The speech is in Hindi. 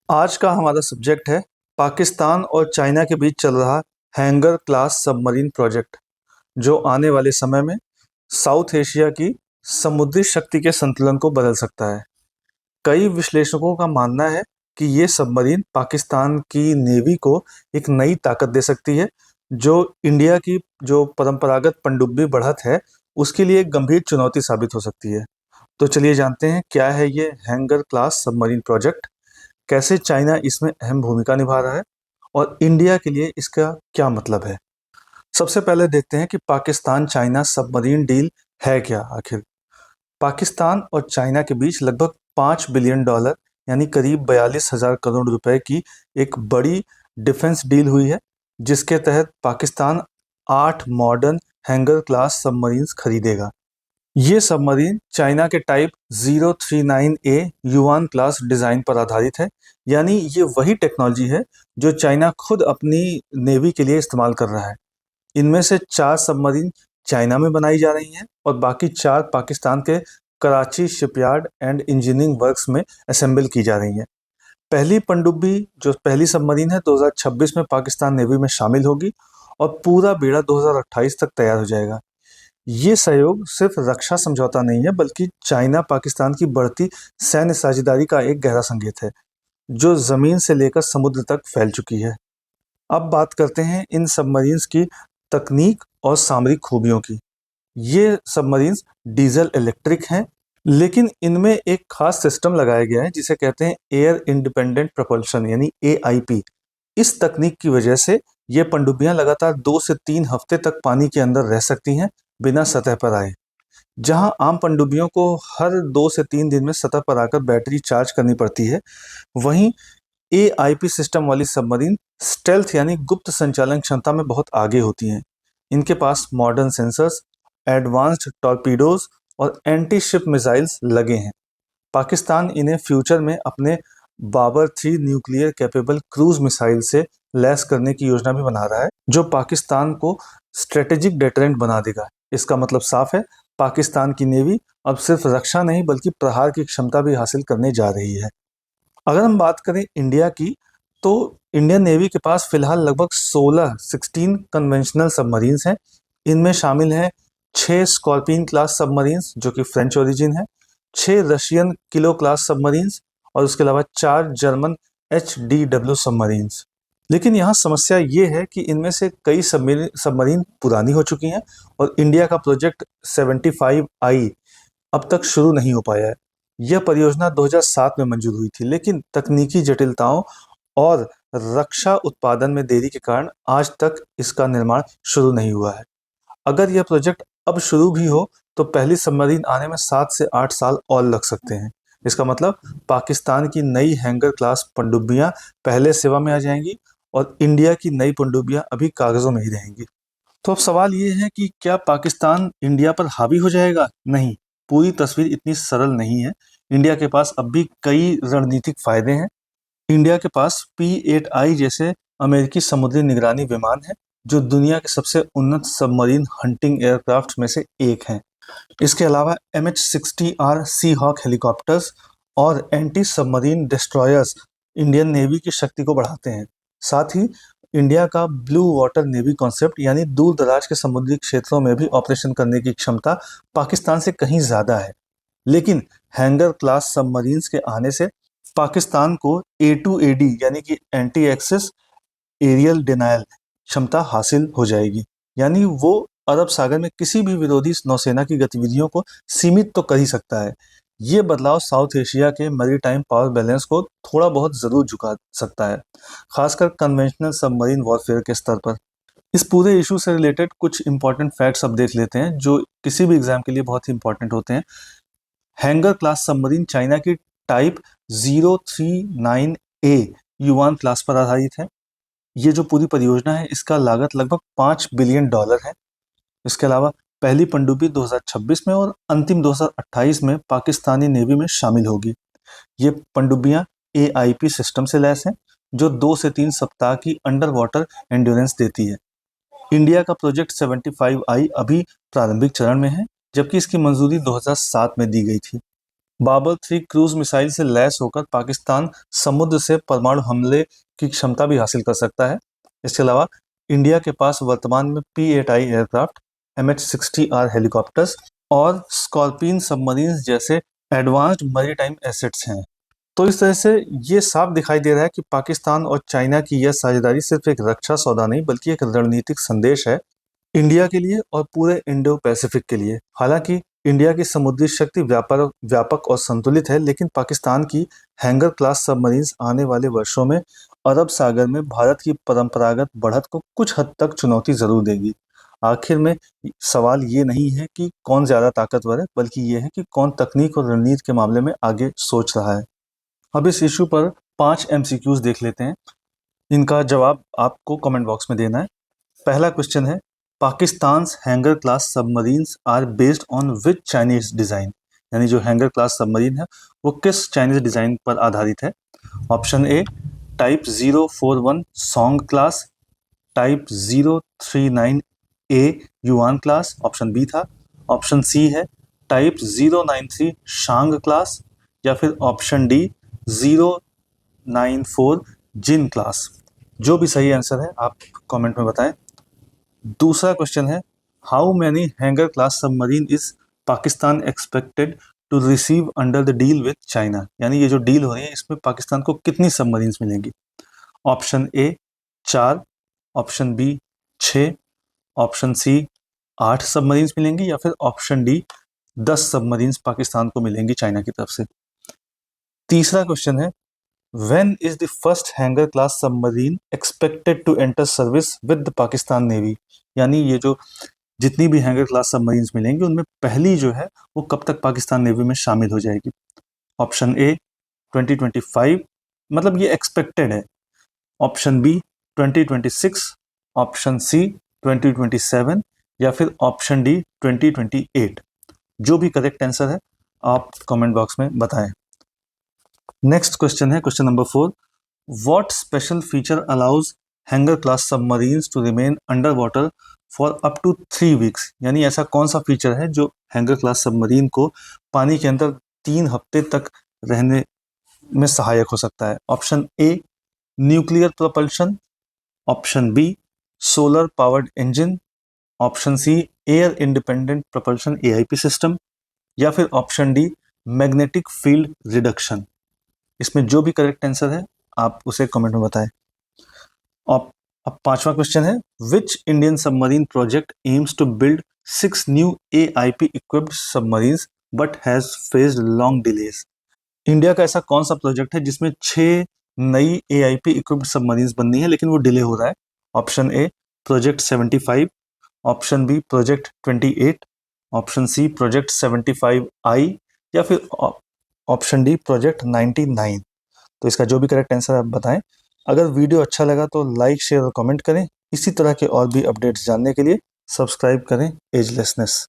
आज का हमारा सब्जेक्ट है पाकिस्तान और चाइना के बीच चल रहा हैंगर क्लास सबमरीन प्रोजेक्ट, जो आने वाले समय में साउथ एशिया की समुद्री शक्ति के संतुलन को बदल सकता है। कई विश्लेषकों का मानना है कि ये सबमरीन पाकिस्तान की नेवी को एक नई ताकत दे सकती है, जो इंडिया की जो परंपरागत पनडुब्बी बढ़त है, उसके लिए एक गंभीर चुनौती साबित हो सकती है। तो चलिए जानते हैं क्या है ये हैंगर क्लास सबमरीन प्रोजेक्ट, कैसे चाइना इसमें अहम भूमिका निभा रहा है और इंडिया के लिए इसका क्या मतलब है। सबसे पहले देखते हैं कि पाकिस्तान चाइना सबमरीन डील है क्या आखिर। पाकिस्तान और चाइना के बीच लगभग $5 बिलियन यानी करीब 42,000 करोड़ रुपए की एक बड़ी डिफेंस डील हुई है, जिसके तहत Pakistan 8 modern hanger class submarines खरीदेगा। ये सबमरीन चाइना के type 039A yuan class design पर आधारित है, यानी ये वही टेक्नोलॉजी है जो चाइना खुद अपनी नेवी के लिए इस्तेमाल कर रहा है। इनमें से 4 सबमरीन चाइना में बनाई जा रही हैं और बाकी 4 पाकिस्तान के Karachi shipyard and engineering works में असेंबल की जा रही हैं। पहली पनडुब्बी जो पहली सबमरीन है 2026 में पाकिस्तान नेवी में शामिल होगी और पूरा बेड़ा 2028 तक तैयार हो जाएगा। ये सहयोग सिर्फ रक्षा समझौता नहीं है, बल्कि चाइना पाकिस्तान की बढ़ती सैन्य साझेदारी का एक गहरा संकेत है, जो जमीन से लेकर समुद्र तक फैल चुकी है। अब बात करते हैं इन सबमरीन्स की तकनीक और सामरिक खूबियों की। ये सबमरीन्स डीजल इलेक्ट्रिक हैं, लेकिन इनमें एक खास सिस्टम लगाया गया है जिसे कहते हैं एयर इंडिपेंडेंट propulsion यानी AIP। इस तकनीक की वजह से ये पनडुब्बियां लगातार 2 से 3 हफ्ते तक पानी के अंदर रह सकती हैं, बिना सतह पर आए। जहां आम पनडुब्बियों को हर 2 से 3 दिन में सतह पर आकर बैटरी चार्ज करनी पड़ती है, वहीं AIP सिस्टम वाली सबमरीन स्टेल्थ यानी गुप्त संचालन क्षमता में बहुत आगे होती हैं। इनके पास मॉडर्न सेंसर्स, एडवांस्ड टॉर्पीडोज और एंटी शिप मिसाइल्स लगे हैं। पाकिस्तान इन्हें फ्यूचर में अपने Babur 3 nuclear capable cruise missile से लैस करने की योजना भी बना रहा है, जो पाकिस्तान को स्ट्रेटेजिक डेटरेंट बना देगा। इसका मतलब साफ है, पाकिस्तान की नेवी अब सिर्फ रक्षा नहीं बल्कि प्रहार की क्षमता भी हासिल करने जा रही है। अगर हम बात करें इंडिया की, तो इंडियन नेवी के पास फिलहाल लगभग 16 कन्वेंशनल सबमरीन्स हैं। इनमें शामिल हैं 6 स्कॉर्पियन क्लास सबमरीन्स जो कि फ्रेंच ओरिजिन है, 6 रशियन किलो क्लास सबमरीन्स और उसके अलावा 4 जर्मन HDW सबमरीन्स। लेकिन यहाँ समस्या ये है कि इनमें से कई सबमरीन पुरानी हो चुकी हैं और इंडिया का प्रोजेक्ट 75I अब तक शुरू नहीं हो पाया है। यह परियोजना 2007 में मंजूर हुई थी, लेकिन तकनीकी जटिलताओं और रक्षा उत्पादन में देरी के कारण आज तक इसका निर्माण शुरू नहीं हुआ है। अगर यह प्रोजेक्ट अब शुरू भी हो, तो पहली सबमरीन आने में 7 से 8 साल और लग सकते हैं। इसका मतलब पाकिस्तान की नई हैंगर क्लास पनडुब्बियां पहले सेवा में आ जाएंगी और इंडिया की नई पनडुब्बियां अभी कागजों में ही रहेंगी। तो अब सवाल ये है कि क्या पाकिस्तान इंडिया पर हावी हो जाएगा? नहीं, पूरी तस्वीर इतनी सरल नहीं है। इंडिया के पास अब भी कई रणनीतिक फायदे हैं। इंडिया के पास P-8I जैसे अमेरिकी समुद्री निगरानी विमान है, जो दुनिया के सबसे उन्नत सबमरीन हंटिंग एयरक्राफ्ट में से एक हैं। इसके अलावा MH-60R सी हॉक हेलीकॉप्टर्स और anti submarine destroyers Indian navy की शक्ति को बढ़ाते हैं। साथ ही इंडिया का ब्लू वाटर नेवी कॉन्सेप्ट यानी दूर दराज के समुद्री क्षेत्रों में भी ऑपरेशन करने की क्षमता पाकिस्तान से कहीं ज़्यादा है। लेकिन हैंगर क्लास सबमरीन्स के आने से पाकिस्तान को A2AD यानी कि एंटी एक्सेस एरियल डिनायल क्षमता हासिल हो जाएगी, यानी वो अरब सागर में किसी भी विरोधी नौसेना की गतिविधियों को सीमित तो कर ही सकता है। ये बदलाव साउथ एशिया के मैरीटाइम पावर बैलेंस को थोड़ा बहुत जरूर झुका सकता है, खासकर कन्वेंशनल सबमरीन वॉरफेयर के स्तर पर। इस पूरे इशू से रिलेटेड कुछ इंपॉर्टेंट फैक्ट्स अब देख लेते हैं, जो किसी भी एग्जाम के लिए बहुत ही इंपॉर्टेंट होते हैं। हैंगर क्लास सबमरीन चाइना की टाइप 039A युआन क्लास पर आधारित है। ये जो पूरी परियोजना है, इसका लागत लगभग $5 बिलियन है। इसके अलावा पहली पनडुब्बी 2026 में और अंतिम 2028 में पाकिस्तानी नेवी में शामिल होगी। ये पनडुब्बियां AIP सिस्टम से लैस हैं, जो 2 से 3 सप्ताह की अंडर वाटर एंड्योरेंस देती है। इंडिया का प्रोजेक्ट 75I अभी प्रारंभिक चरण में है, जबकि इसकी मंजूरी 2007 में दी गई थी। बाबर 3 क्रूज मिसाइल से लैस होकर पाकिस्तान समुद्र से परमाणु हमले की क्षमता भी हासिल कर सकता है। इसके अलावा इंडिया के पास वर्तमान में P-8I एयरक्राफ्ट, MH-60R हेलीकॉप्टर्स और स्कॉर्पियन सबमरीन जैसे एडवांस्ड मैरीटाइम एसेट्स हैं। तो इस तरह से ये साफ दिखाई दे रहा है कि पाकिस्तान और चाइना की यह साझेदारी सिर्फ एक रक्षा सौदा नहीं बल्कि एक रणनीतिक संदेश है इंडिया के लिए और पूरे इंडो पैसिफिक के लिए। हालांकि इंडिया की समुद्री शक्ति व्यापक और संतुलित है, लेकिन पाकिस्तान की हैंगर क्लास सबमरीन्स आने वाले वर्षों में अरब सागर में भारत की परंपरागत बढ़त को कुछ हद तक चुनौती जरूर देगी। आखिर में सवाल ये नहीं है कि कौन ज्यादा ताकतवर है, बल्कि ये है कि कौन तकनीक और रणनीति के मामले में आगे सोच रहा है। अब इस इशू पर 5 MCQs देख लेते हैं। इनका जवाब आपको कमेंट बॉक्स में देना है। पहला क्वेश्चन है, Pakistan's Hangor class submarines are based on which Chinese design, यानी जो हैंगर क्लास सबमरीन है वो किस चाइनीज डिजाइन पर आधारित है। Option A type 041 song class, type 039 A Yuan class, option B था। ऑप्शन सी है टाइप 093 शांग क्लास, या फिर ऑप्शन डी 094 जिन क्लास। जो भी सही आंसर है आप कमेंट में बताएं। दूसरा क्वेश्चन है, how many Hangor class submarine is Pakistan expected to receive under the deal with China, यानी ये जो डील हो रही है इसमें पाकिस्तान को कितनी सबमरीन्स मिलेंगी। Option A 4, option B 6, option C 8 submarines मिलेंगी, या फिर ऑप्शन डी 10 सबमरीन्स पाकिस्तान को मिलेंगी चाइना की तरफ से। तीसरा क्वेश्चन है, When is the first hanger class submarine expected to enter service with the Pakistan navy, यानी ये जो जितनी भी हैंगर क्लास सबमरीन्स मिलेंगी उनमें पहली जो है वो कब तक पाकिस्तान नेवी में शामिल हो जाएगी। ऑप्शन ए 2025, मतलब ये एक्सपेक्टेड है। ऑप्शन बी 2026, ऑप्शन सी 2027, या फिर ऑप्शन डी 2028। जो भी करेक्ट आंसर है आप कमेंट बॉक्स में बताएं। नेक्स्ट क्वेश्चन है question number 4, what special feature allows Hangor class submarines to remain under water for up to 3 weeks, यानी ऐसा कौन सा फीचर है जो हैंगर क्लास सबमरीन को पानी के अंदर 3 हफ्ते तक रहने में सहायक हो सकता है। Option A nuclear propulsion, option B solar powered engine, option C air independent propulsion AIP system, या फिर option D magnetic field reduction. इसमें जो भी करेक्ट आंसर है आप उसे कमेंट में बताएं। अब पांचवा क्वेश्चन है, which Indian submarine project aims to build 6 new AIP equipped submarines but has faced long delays, India का ऐसा कौन सा प्रोजेक्ट है जिसमें 6 नई AIP इक्विप्ड सबमरीन्स बननी है लेकिन वो डिले हो रहा है। Option A project 75, option B project 28, option C project 75I, या फिर ऑप्शन डी प्रोजेक्ट 99। तो इसका जो भी करेक्ट आंसर आप बताएं। अगर वीडियो अच्छा लगा तो लाइक शेयर और कमेंट करें। इसी तरह के और भी अपडेट्स जानने के लिए सब्सक्राइब करें एजलेसनेस।